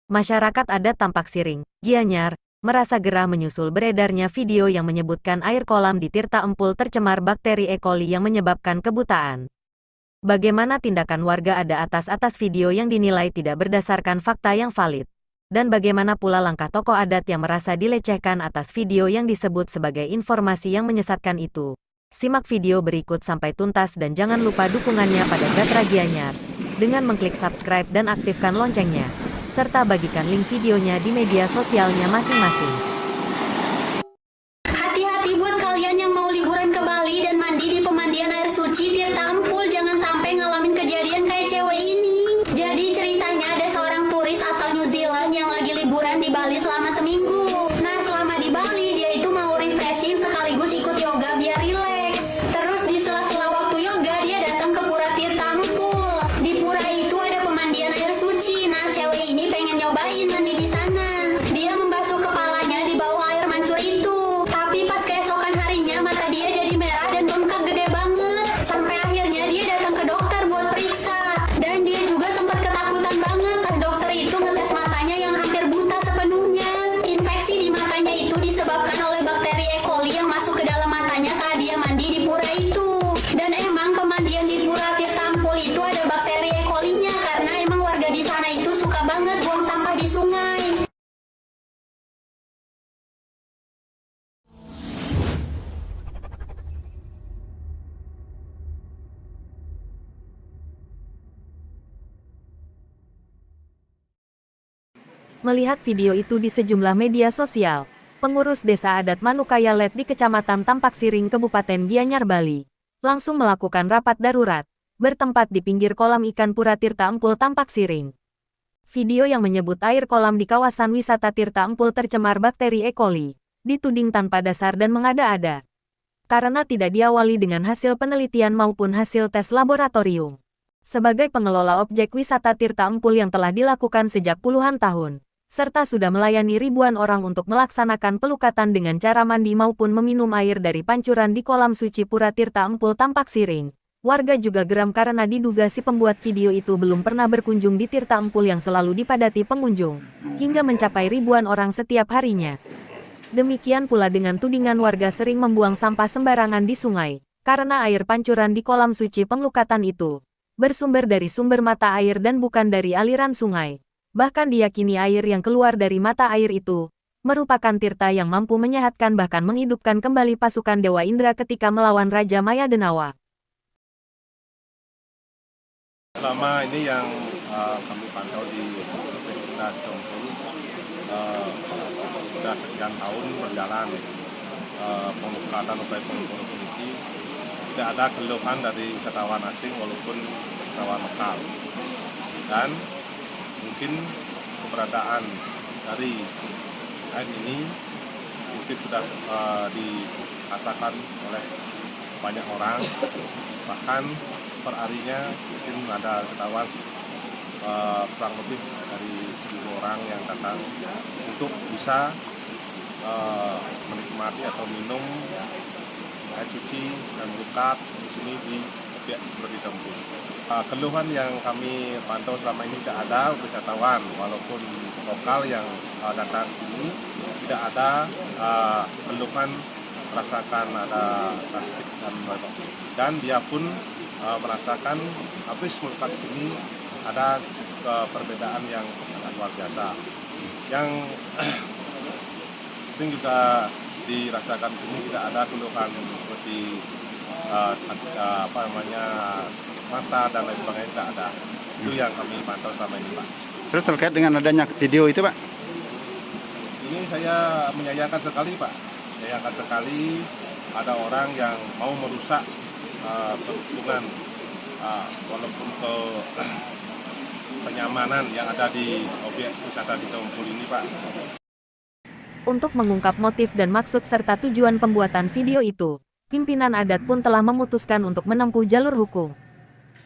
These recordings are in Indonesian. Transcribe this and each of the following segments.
Masyarakat adat Tampak Siring, Gianyar, merasa gerah menyusul beredarnya video yang menyebutkan air kolam di Tirta Empul tercemar bakteri E. coli yang menyebabkan kebutaan. Bagaimana tindakan warga atas video yang dinilai tidak berdasarkan fakta yang valid? Dan bagaimana pula langkah tokoh adat yang merasa dilecehkan atas video yang disebut sebagai informasi yang menyesatkan itu? Simak video berikut sampai tuntas dan jangan lupa dukungannya pada Gatra Gianyar dengan mengklik subscribe dan aktifkan loncengnya, serta bagikan link videonya di media sosialnya masing-masing. Hati-hati buat kalian yang mau liburan ke Bali dan mandi di pemandian air suci Tirta Empul, jangan sampai ngalamin kejadian kayak cewek ini. Jadi ceritanya ada seorang turis asal New Zealand yang lagi liburan di Bali selama seminggu. Nah, selama di Bali dia itu mau refreshing sekaligus ikut yoga biar rileks. Terus di sela-sela waktu yoga dia datang ke Pura Tirta Empul. Di pura itu ada pemandian air suci. Nah, cewek ini pengen nyobain mandi di sana. Dia membasuh kepalanya di bawah air mancur itu. Tapi pas keesokan harinya mata dia jadi merah dan bengkak gede banget. Sampai akhirnya dia datang ke dokter buat periksa. Dan dia juga sempat ketakutan banget pas dokter itu ngetes matanya yang hampir buta sepenuhnya. Infeksi di matanya itu disebabkan oleh bakteri E. coli yang masuk ke dalam matanya saat dia mandi di pura itu. Dan emang pemandian di Pura Tirta Empul itu ada bakteri E. coli-nya karena emang warga di sana itu suka banget buang sampah di sungai. Melihat video itu di sejumlah media sosial, pengurus desa adat Manukaya Let di Kecamatan Tampak Siring, Kabupaten Gianyar, Bali, langsung melakukan rapat darurat, bertempat di pinggir kolam ikan Pura Tirta Empul Tampak Siring. Video yang menyebut air kolam di kawasan wisata Tirta Empul tercemar bakteri E. coli, dituding tanpa dasar dan mengada-ada. Karena tidak diawali dengan hasil penelitian maupun hasil tes laboratorium. Sebagai pengelola objek wisata Tirta Empul yang telah dilakukan sejak puluhan tahun, serta sudah melayani ribuan orang untuk melaksanakan pelukatan dengan cara mandi maupun meminum air dari pancuran di kolam suci Pura Tirta Empul Tampak Siring. Warga juga geram karena diduga si pembuat video itu belum pernah berkunjung di Tirta Empul yang selalu dipadati pengunjung, hingga mencapai ribuan orang setiap harinya. Demikian pula dengan tudingan warga sering membuang sampah sembarangan di sungai, karena air pancuran di kolam suci penglukatan itu bersumber dari sumber mata air dan bukan dari aliran sungai. Bahkan diyakini air yang keluar dari mata air itu merupakan tirta yang mampu menyehatkan bahkan menghidupkan kembali pasukan Dewa Indra ketika melawan Raja Maya Denawa. Selama ini yang kami pantau di Desa Empul, sudah sekian tahun berjalan pelukatan upaya pengukuran polisi, tidak ada keluhan dari wisatawan asing maupun wisatawan lokal. Dan mungkin keberadaan dari air ini mungkin sudah dirasakan oleh banyak orang, bahkan per harinya mungkin ada wisatawan kurang lebih dari 1.000 orang yang datang untuk bisa menikmati atau minum air suci dan melukat di sini di objek Pura Tirta Empul. Keluhan yang kami pantau selama ini tidak ada wisatawan, walaupun lokal yang datang sini tidak ada keluhan merasakan ada plastik dan dia pun merasakan habis melukat di sini ada perbedaan yang sangat luar biasa. Yang sering juga dirasakan di sini tidak ada keluhan seperti mata dan lain sebagainya, tidak ada. Itu yang kami pantau selama ini, Pak. Terus terkait dengan adanya video itu, Pak? Ini saya menyayangkan sekali, Pak. Menyayangkan sekali ada orang yang mau merusak kerukunan walaupun ke kenyamanan yang ada di objek wisata di Tirta Empul ini, Pak. Untuk mengungkap motif dan maksud serta tujuan pembuatan video itu, pimpinan adat pun telah memutuskan untuk menempuh jalur hukum.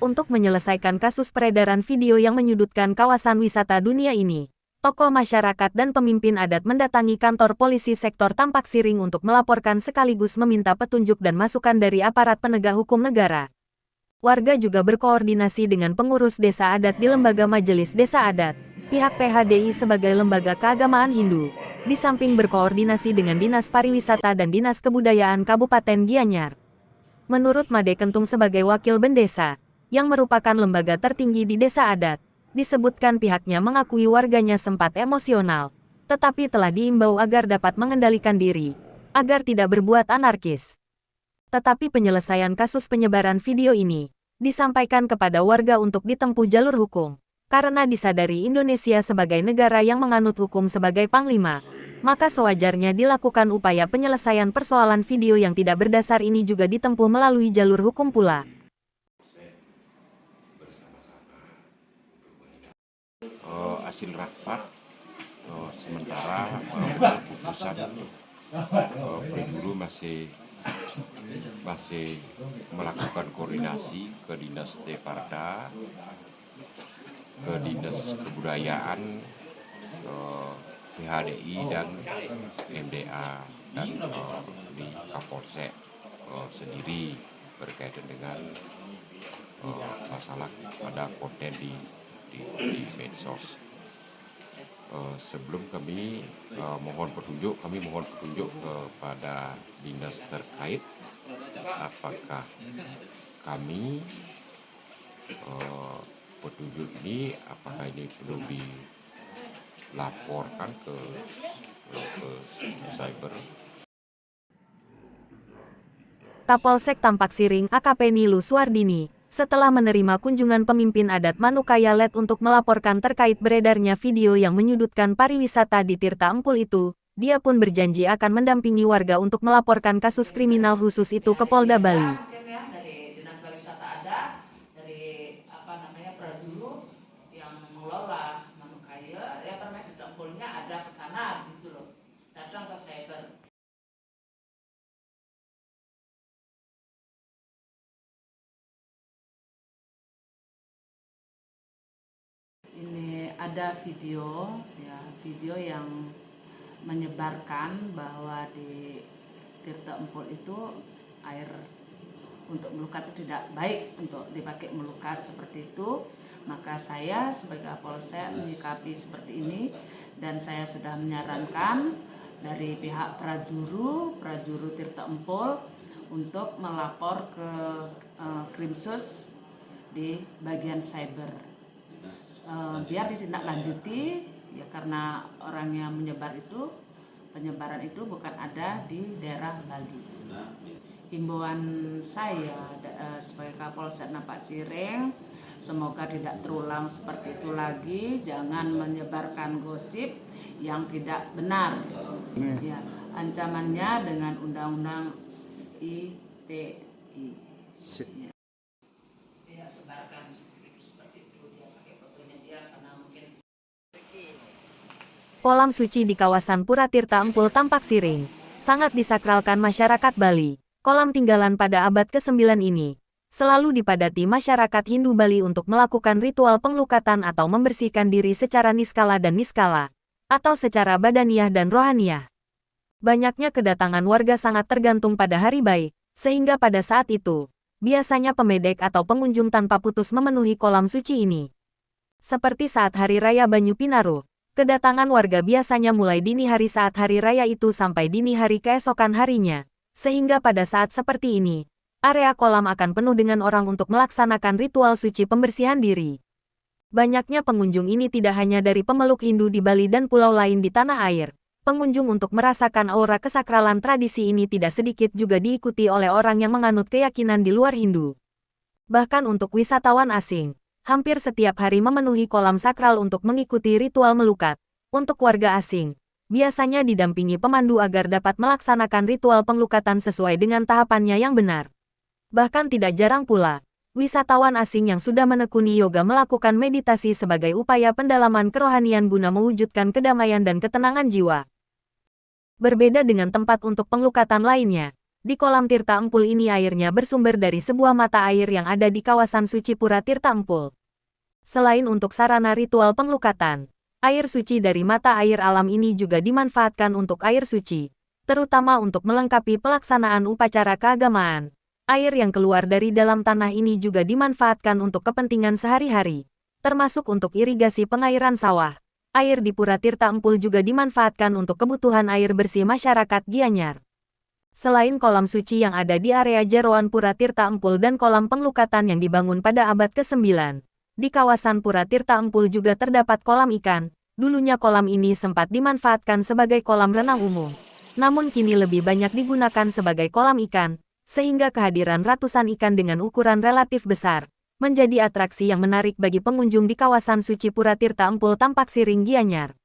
Untuk menyelesaikan kasus peredaran video yang menyudutkan kawasan wisata dunia ini, tokoh masyarakat dan pemimpin adat mendatangi kantor polisi sektor Tampak Siring untuk melaporkan sekaligus meminta petunjuk dan masukan dari aparat penegak hukum negara. Warga juga berkoordinasi dengan pengurus desa adat di Lembaga Majelis Desa Adat Pihak PHDI sebagai lembaga keagamaan Hindu, di samping berkoordinasi dengan Dinas Pariwisata dan Dinas Kebudayaan Kabupaten Gianyar. Menurut Made Kentung sebagai wakil bendesa, yang merupakan lembaga tertinggi di desa adat, disebutkan pihaknya mengakui warganya sempat emosional, tetapi telah diimbau agar dapat mengendalikan diri, agar tidak berbuat anarkis. Tetapi penyelesaian kasus penyebaran video ini disampaikan kepada warga untuk ditempuh jalur hukum, karena disadari Indonesia sebagai negara yang menganut hukum sebagai panglima, maka sewajarnya dilakukan upaya penyelesaian persoalan video yang tidak berdasar ini juga ditempuh melalui jalur hukum pula. Hasil rapat sementara keputusan Pendulu masih melakukan koordinasi ke Dinas Deparda, ke Dinas Kebudayaan, PHDI dan MDA dan di Kapolsek sendiri berkaitan dengan masalah ada konten di medsos. Sebelum kami mohon petunjuk kepada dinas terkait apakah kami petunjuk ini apakah ini perlu dilaporkan ke cyber. Kapolsek Tampak Siring AKP Nilu Suardini, setelah menerima kunjungan pemimpin adat Manukaya Let untuk melaporkan terkait beredarnya video yang menyudutkan pariwisata di Tirta Empul itu, dia pun berjanji akan mendampingi warga untuk melaporkan kasus kriminal khusus itu ke Polda Bali. Dari Dinas Pariwisata ada, dari Prajuru yang mengelola Manukaya, ya permai Tirta Empulnya ada ke sana gitu loh, datang ke cyber. Ini ada video yang menyebarkan bahwa di Tirta Empul itu air untuk melukat tidak baik untuk dipakai melukat seperti itu. Maka saya sebagai Kapolsek menyikapi seperti ini dan saya sudah menyarankan dari pihak Prajuru Tirta Empul untuk melapor ke Krimsus di bagian cyber. Biar ditindaklanjuti ya, karena orang yang penyebaran itu bukan ada di daerah Bali. Himbauan saya sebagai Kapolsek Tampak Siring, semoga tidak terulang seperti itu lagi, jangan menyebarkan gosip yang tidak benar. Ya, ancamannya dengan Undang-Undang ITE. Ya, sebarkan seperti itu, dia pakai fotonya dia karena mungkin. Kolam suci di kawasan Pura Tirta Empul Tampak Siring sangat disakralkan masyarakat Bali. Kolam tinggalan pada abad ke-9 ini selalu dipadati masyarakat Hindu Bali untuk melakukan ritual penglukatan atau membersihkan diri secara niskala dan niskala, atau secara badaniah dan rohaniah. Banyaknya kedatangan warga sangat tergantung pada hari baik, sehingga pada saat itu, biasanya pemedek atau pengunjung tanpa putus memenuhi kolam suci ini. Seperti saat Hari Raya Banyu Pinaruh, kedatangan warga biasanya mulai dini hari saat hari raya itu sampai dini hari keesokan harinya, sehingga pada saat seperti ini, area kolam akan penuh dengan orang untuk melaksanakan ritual suci pembersihan diri. Banyaknya pengunjung ini tidak hanya dari pemeluk Hindu di Bali dan pulau lain di tanah air. Pengunjung untuk merasakan aura kesakralan tradisi ini tidak sedikit juga diikuti oleh orang yang menganut keyakinan di luar Hindu. Bahkan untuk wisatawan asing, hampir setiap hari memenuhi kolam sakral untuk mengikuti ritual melukat. Untuk warga asing, biasanya didampingi pemandu agar dapat melaksanakan ritual penglukatan sesuai dengan tahapannya yang benar. Bahkan tidak jarang pula, wisatawan asing yang sudah menekuni yoga melakukan meditasi sebagai upaya pendalaman kerohanian guna mewujudkan kedamaian dan ketenangan jiwa. Berbeda dengan tempat untuk penglukatan lainnya, di kolam Tirta Empul ini airnya bersumber dari sebuah mata air yang ada di kawasan suci Pura Tirta Empul. Selain untuk sarana ritual penglukatan, air suci dari mata air alam ini juga dimanfaatkan untuk air suci, terutama untuk melengkapi pelaksanaan upacara keagamaan. Air yang keluar dari dalam tanah ini juga dimanfaatkan untuk kepentingan sehari-hari. termasuk untuk irigasi pengairan sawah. Air di Pura Tirta Empul juga dimanfaatkan untuk kebutuhan air bersih masyarakat Gianyar. Selain kolam suci yang ada di area jeroan Pura Tirta Empul dan kolam penglukatan yang dibangun pada abad ke-9, di kawasan Pura Tirta Empul juga terdapat kolam ikan. Dulunya kolam ini sempat dimanfaatkan sebagai kolam renang umum, namun kini lebih banyak digunakan sebagai kolam ikan, sehingga kehadiran ratusan ikan dengan ukuran relatif besar menjadi atraksi yang menarik bagi pengunjung di kawasan suci Pura Tirta Empul Tampak Siring Gianyar.